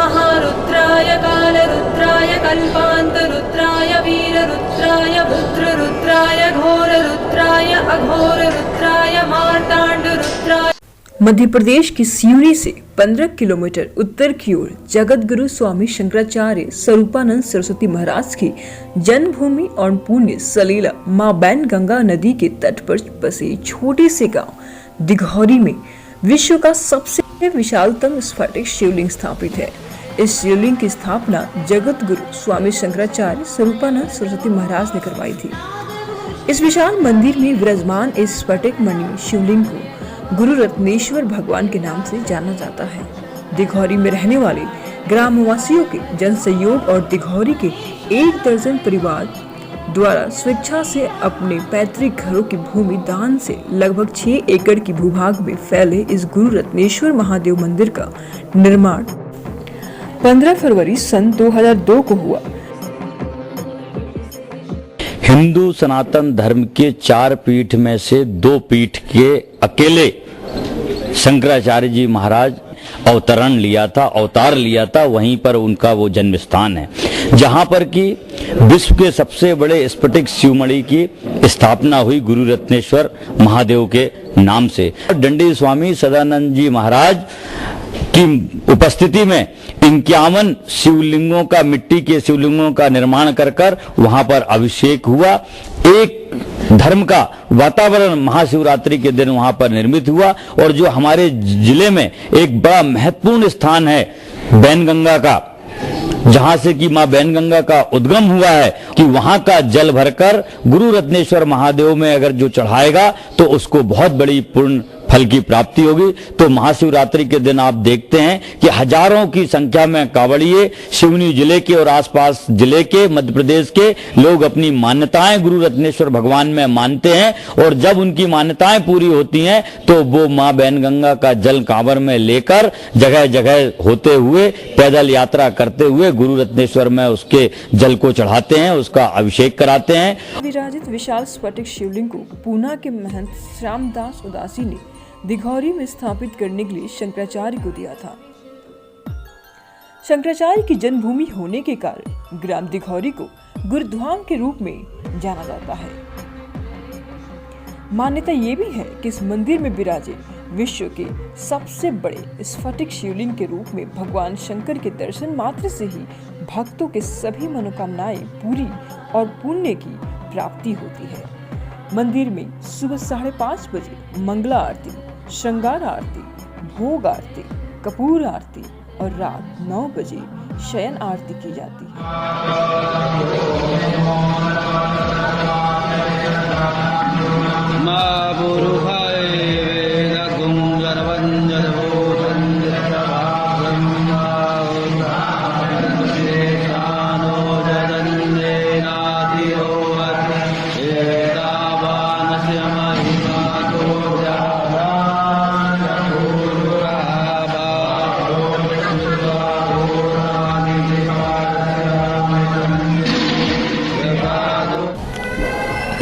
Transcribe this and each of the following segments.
महारुद्राय कालरुद्राय कल्पान्तरुद्राय वीररुद्राय रुद्ररुद्राय घोररुद्राय अघोररुद्राय मार्ताण्डरुद्राय। मध्य प्रदेश की सिवनी से 15 किलोमीटर उत्तर की ओर जगत गुरु स्वामी शंकराचार्य स्वरूपानंद सरस्वती महाराज की जन्मभूमि और पुण्य सलीला मां बैन गंगा नदी के तट पर बसे छोटे से गांव दिघौरी में विश्व का सबसे विशालतम स्फटिक शिवलिंग स्थापित है। इस शिवलिंग की स्थापना जगत गुरु स्वामी शंकराचार्य स्वरूपानंद सरस्वती महाराज ने करवाई थी। इस विशाल मंदिर में विराजमान इस स्फटिक मणि शिवलिंग को गुरु रत्नेश्वर भगवान के नाम से जाना जाता है। दिघौरी में रहने वाले ग्रामवासियों के जन सहयोग और दिघौरी के 1 दर्जन परिवार द्वारा स्वेच्छा से अपने पैतृक घरों की भूमि दान से लगभग 6 एकड़ की भूभाग में फैले इस गुरु रत्नेश्वर महादेव मंदिर का निर्माण 15 फरवरी सन 2002 को हुआ। हिंदू सनातन धर्म के 4 पीठ में से 2 पीठ के अकेले शंकराचार्य जी महाराज अवतार लिया था। वहीं पर उनका वो जन्म स्थान है, जहां पर कि विश्व के सबसे बड़े स्फटिक शिवमणि की स्थापना हुई गुरु रत्नेश्वर महादेव के नाम से। दंडी स्वामी सदानंद जी महाराज की उपस्थिति में 51 शिवलिंगों का, मिट्टी के शिवलिंगों का निर्माण कर वहां पर अभिषेक हुआ। एक धर्म का वातावरण महाशिवरात्रि के दिन वहां पर निर्मित हुआ। और जो हमारे जिले में एक बड़ा महत्वपूर्ण स्थान है बैनगंगा का, जहां से कि मां बैनगंगा का उद्गम हुआ है, कि वहां का जल भरकर गुरु रत्नेश्वर महादेव में अगर जो चढ़ाएगा तो उसको बहुत बड़ी पूर्ण फल की प्राप्ति होगी। तो महाशिवरात्रि के दिन आप देखते हैं कि हजारों की संख्या में कांवड़िए सिवनी जिले के और आसपास जिले के, मध्य प्रदेश के लोग अपनी मान्यताएं गुरु रत्नेश्वर भगवान में मानते हैं। और जब उनकी मान्यताएं पूरी होती हैं तो वो मां बैनगंगा का जल कांवर में लेकर जगह जगह होते हुए, पैदल यात्रा करते हुए गुरु रत्नेश्वर में उसके जल को चढ़ाते हैं, उसका अभिषेक कराते हैं। विराजित विशाल स्फटिक शिवलिंग को पूना के महंत श्यामदास उदासी ने दिघौरी में स्थापित करने के लिए शंकराचार्य को दिया था। शंकराचार्य की जन्मभूमि होने के कारण ग्राम दिघौरी को गुरुधाम के रूप में जाना जाता है। मान्यता ये भी है कि इस मंदिर में विराजे विश्व के सबसे बड़े स्फटिक शिवलिंग के रूप में भगवान शंकर के दर्शन मात्र से ही भक्तों के सभी मनोकामनाएं पूरी और पुण्य की प्राप्ति होती है। मंदिर में सुबह 5:30 बजे मंगला आरती, श्रृंगार आरती, भोग आरती, कपूर आरती और रात 9 बजे शयन आरती की जाती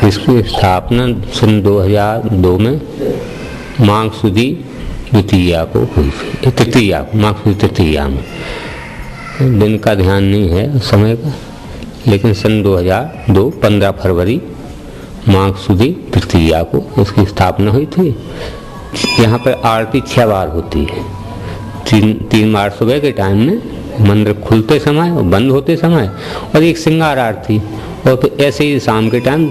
इसकी स्थापना सन 2002 में माघ सुदी तृतीया को हुई थी। माघ सुदी तृतीया में, दिन का ध्यान नहीं है समय का, लेकिन सन 2002 15 फरवरी माघ सुदी तृतीया को इसकी स्थापना हुई थी। यहाँ पर आरती 6 बार होती है। 3 बार सुबह के टाइम में मंदिर खुलते समय और बंद होते समय, और एक श्रृंगार आरती। और फिर ऐसे ही शाम के टाइम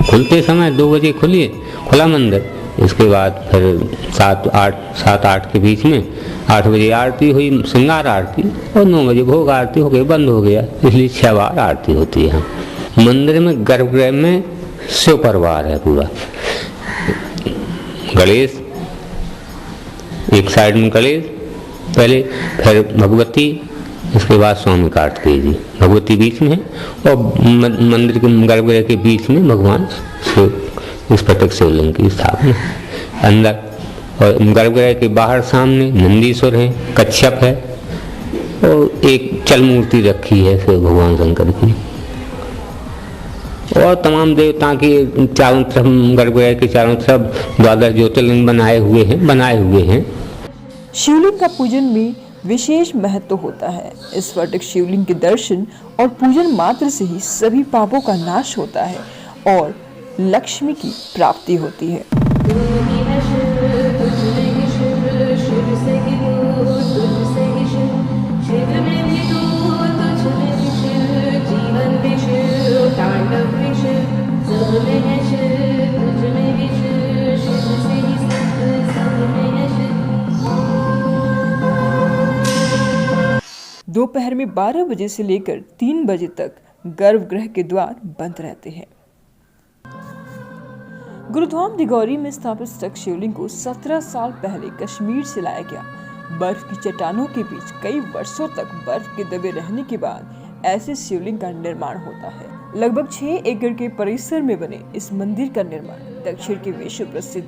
खुलते समय 2 बजे खुला मंदिर। इसके बाद फिर 7-8 के बीच में 8 बजे आरती हुई, श्रृंगार आरती, और 9 बजे भोग आरती हो गई, बंद हो गया। इसलिए 6 बार आरती होती है। मंदिर में गर्भगृह में शिव परिवार है पूरा। गणेश एक साइड में, गणेश पहले, फिर भगवती, इसके बाद स्वामी कार्तिकेय जी। भगवती बीच में है और मंदिर के गर्भगृह के बीच में भगवान शिव स्फटिक शिवलिंग की स्थापना अंदर। और गर्भगृह के बाहर सामने नंदीश्वर है, कच्छप है और एक चल मूर्ति रखी है शिव भगवान शंकर की। और तमाम देवताओं के चारों तरफ, गर्भगृह के चारों तरफ 12 ज्योतिर्लिंग बनाए हुए हैं। शिवलिंग का पूजन में विशेष महत्व होता है। इस स्फटिक शिवलिंग के दर्शन और पूजन मात्र से ही सभी पापों का नाश होता है और लक्ष्मी की प्राप्ति होती है। दोपहर में 12 बजे से लेकर 3 बजे तक गर्भगृह के द्वार बंद रहते हैं। गुरुधाम दिगौरी में स्थापित स्फटिक शिवलिंग को 17 साल पहले कश्मीर से लाया गया। बर्फ की चट्टानों के बीच कई वर्षों तक बर्फ के दबे रहने के बाद ऐसे शिवलिंग का निर्माण होता है। लगभग 6 एकड़ के परिसर में बने इस मंदिर का निर्माण दक्षिण के विश्व प्रसिद्ध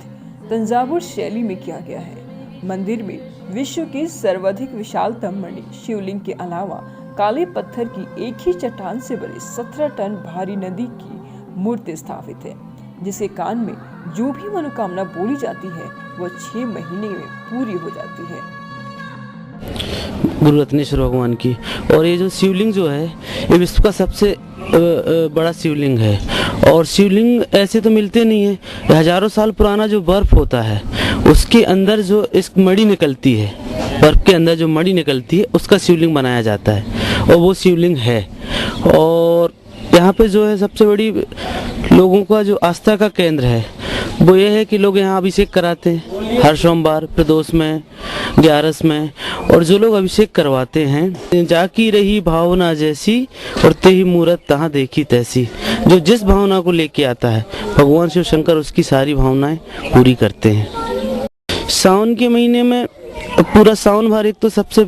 तंजावुर शैली में किया गया है। मंदिर में विश्व की सर्वाधिक विशालतम मणि शिवलिंग के अलावा काले पत्थर की एक ही चट्टान से बनी 17 टन भारी नदी की मूर्ति स्थापित है, जिसके कान में जो भी मनोकामना बोली जाती है वह 6 महीने में पूरी हो जाती है। गुरु रत्नेश्वर भगवान की। और ये जो शिवलिंग जो है ये विश्व का सबसे बड़ा शिवलिंग है। और शिवलिंग ऐसे तो मिलते नहीं है। हजारों साल पुराना जो बर्फ होता है उसके अंदर जो इस मणि निकलती है, बर्फ के अंदर जो मणि निकलती है उसका शिवलिंग बनाया जाता है और वो शिवलिंग है। और यहाँ पे जो है सबसे बड़ी लोगों का जो आस्था का केंद्र है वो ये है कि लोग यहाँ अभिषेक कराते हैं हर सोमवार, प्रदोष में, 11 में। और जो लोग अभिषेक करवाते हैं, जाकी रही भावना जैसी और तेही मूरत तहाँ देखी तैसी। जो जिस भावना को लेके आता है भगवान शिव शंकर उसकी सारी भावनाएं पूरी करते हैं। सावन के महीने में पूरा सावन भर एक तो सबसे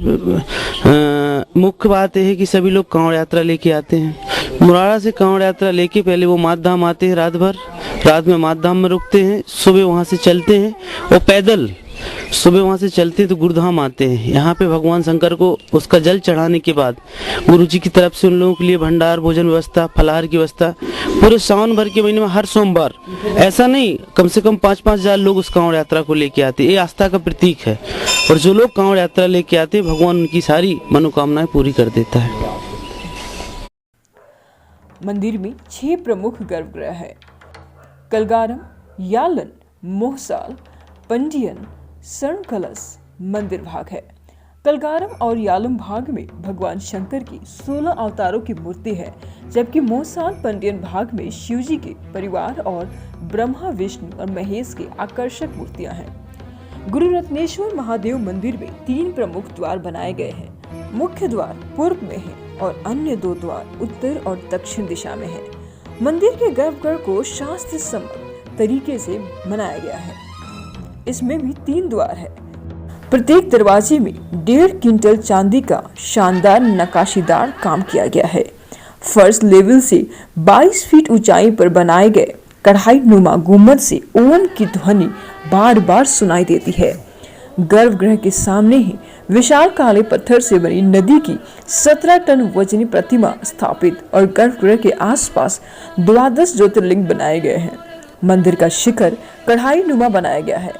मुख्य बात यह है कि सभी लोग कांवड़ यात्रा लेके आते हैं। मुराड़ा से कांवड़ यात्रा लेके पहले वो मातधाम आते हैं, रात भर रात में मातधाम में रुकते हैं, सुबह वहाँ से चलते हैं और पैदल सुबह वहाँ से चलते हैं तो गुरुधाम आते हैं। यहाँ पे भगवान शंकर को उसका जल चढ़ाने के बाद गुरु जी की तरफ से उन लोगों के लिए भंडार भोजन व्यवस्था, फलाहार की व्यवस्था पूरे सावन भर के महीने में हर सोमवार, ऐसा नहीं कम से कम 5-5 हजार लोग उस कांवड़ यात्रा को लेके आते हैं। ये आस्था का प्रतीक है। और जो लोग कांवड़ यात्रा लेके आते हैं भगवान उनकी सारी मनोकामनाएं पूरी कर देता है। मंदिर में 6 प्रमुख गर्भगृह है: कलगारम, यालन, मोहसाल, पंडियन, स्वर्ण कलश मंदिर भाग है। कलगारम और यालम भाग में भगवान शंकर की 16 अवतारों की मूर्ति है, जबकि मोहसाल पंडियन भाग में शिव जी के परिवार और ब्रह्मा, विष्णु और महेश की आकर्षक मूर्तियां हैं। गुरु रत्नेश्वर महादेव मंदिर में 3 प्रमुख द्वार बनाए गए हैं। मुख्य द्वार पूर्व में है और अन्य 2 द्वार उत्तर और दक्षिण दिशा में है। मंदिर के गर्भगृह को शास्त्र सम्मत तरीके से बनाया गया है। इसमें भी 3 द्वार है। प्रत्येक दरवाजे में 1.5 क्विंटल चांदी का शानदार नक्काशीदार काम किया गया है। फर्स्ट लेवल से 22 फीट ऊंचाई पर बनाए गए कढ़ाई नुमा गुम्बद से ओम की ध्वनि बार बार सुनाई देती है। गर्भगृह के सामने ही विशाल काले पत्थर से बनी नदी की 17 टन वजनी प्रतिमा स्थापित और गर्भगृह के आसपास 12 ज्योतिर्लिंग बनाए गए हैं। मंदिर का शिखर कढ़ाई नुमा बनाया गया है।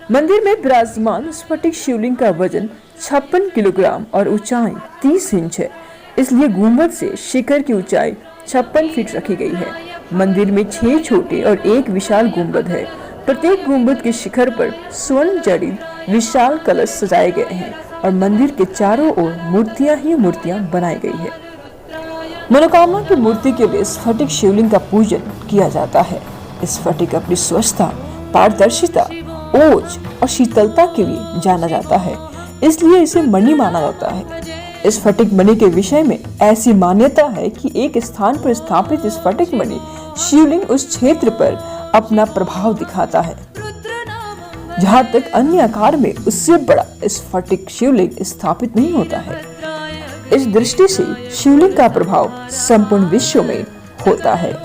मंदिर में विराजमान स्फटिक शिवलिंग का वजन 56 किलोग्राम और ऊंचाई 30 इंच है, इसलिए गुम्बद से शिखर की ऊंचाई 56 फीट रखी गई है। मंदिर में 6 छोटे और 1 विशाल गुम्बद है। प्रत्येक गुम्बद के शिखर पर स्वर्ण जड़ित विशाल कलश सजाए गए हैं और मंदिर के चारों ओर मूर्तियां ही मूर्तियां बनाई गई है। मनोकामना की मूर्ति के लिए स्फटिक शिवलिंग का पूजन किया जाता है। स्फटिक अपनी स्वच्छता, पारदर्शिता, ओज और शीतलता के लिए जाना जाता है, इसलिए इसे मणि माना जाता है। स्फटिक मणि के विषय में ऐसी मान्यता है कि एक स्थान पर स्थापित स्फटिक मणि शिवलिंग उस क्षेत्र पर अपना प्रभाव दिखाता है, जहाँ तक अन्य आकार में उससे बड़ा स्फटिक शिवलिंग स्थापित नहीं होता है। इस दृष्टि से शिवलिंग का प्रभाव संपूर्ण विश्व में होता है।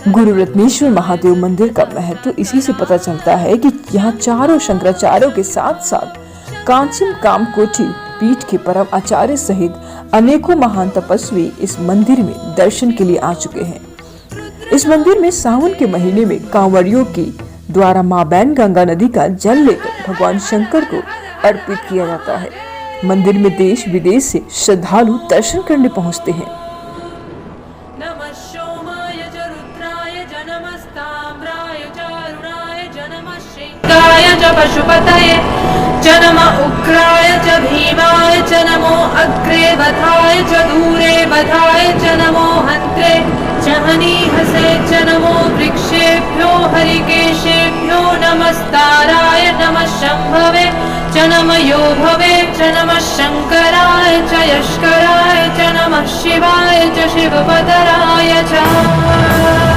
गुरु रत्नेश्वर महादेव मंदिर का महत्व इसी से पता चलता है कि यहाँ चारों शंकराचार्यों के साथ साथ कांचन कामकोटि पीठ के परम आचार्य सहित अनेकों महान तपस्वी इस मंदिर में दर्शन के लिए आ चुके हैं। इस मंदिर में सावन के महीने में कांवड़ियों की द्वारा मां बैन गंगा नदी का जल लेकर भगवान शंकर को अर्पित किया जाता है। मंदिर में देश विदेश से श्रद्धालु दर्शन करने पहुंचते हैं। नमः सोमाय च रुद्राय च नमस्ताम्राय च अरुणाय च नमः श्रीकाय च पशुपतये च नमः उग्राय च भीमाय च नमो अग्रे वधाय च दूरे वधाय च नमो हन्त्रे च हनीहसे च नमो वृक्षेभ्यो हरिकेशेभ्यो नमस्ताराय नमः शम्भवे च नमः योभवे च नमः शङ्कराय च यष्कराय च नमः शिवाय च शिवपतराय च